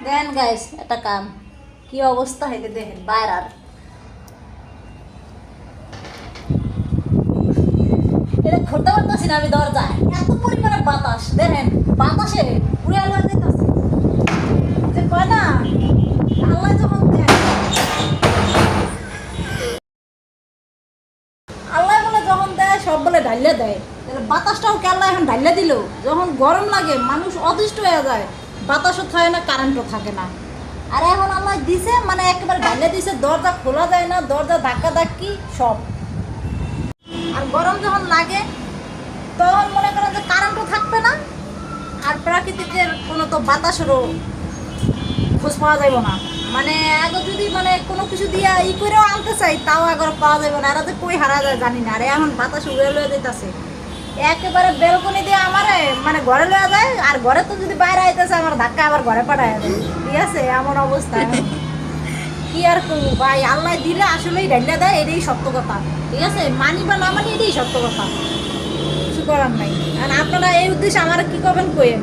দেখেন গাইস একটা কাম কি অবস্থা হইতে দেখেন বাইরার এটা খুলতে পারতেছি না আমি দরজায় এত পরিমাণে বাতাস দেখেন বাতাসে উড়ে আলো যেতেছে যে কয় না আল্লাহ যখন আল্লাহ বলে যখন দেয় সব বলে ঢাইলে দেয় বাতাসটাও কে আল্লাহ এখন ঢাইলে দিল যখন গরম লাগে মানুষ অতিষ্ঠ হয়ে যায় বাতাসও থাকে না কারেন্টও থাকে না আর এখন আল্লাহ দিছে মানে একেবারে ঢাইলে দিছে দরজা খোলা যায় না দরজা ধাক্কা ধাক্কি সব আর গরম যখন লাগে তখন মনে করেন যে কারেন্টও থাকবে না আর প্রাকৃতিকের কোনো তো বাতাসেরও খোঁজ পাওয়া যাবে না মানে আগে যদি মানে কোনো কিছু দিয়ে করেও আনতে চাই তাও একবার পাওয়া যাবে না এরাতে কই হারা যায় জানি না আর এখন বাতাস উড়ে লয়ে দিতেছে একেবারে বেলকনি দিয়ে আমারে মানে ঘরে লয়ে যায় আর ঘরে তো যদি বাইরে আইতেছে আমার ধাক্কা আবার ঘরে পাঠায় দেয় ঠিক আছে এমন অবস্থা কি আর করবো ভাই আল্লাহ দিলে আসলেই ঢাইলা দেয় এটাই সত্য কথা ঠিক আছে মানি বা না মানি এটাই সত্য কথা কিছু করার নাই আর আপনারা এই উদ্দেশ্যে আমার কি করবেন কইেন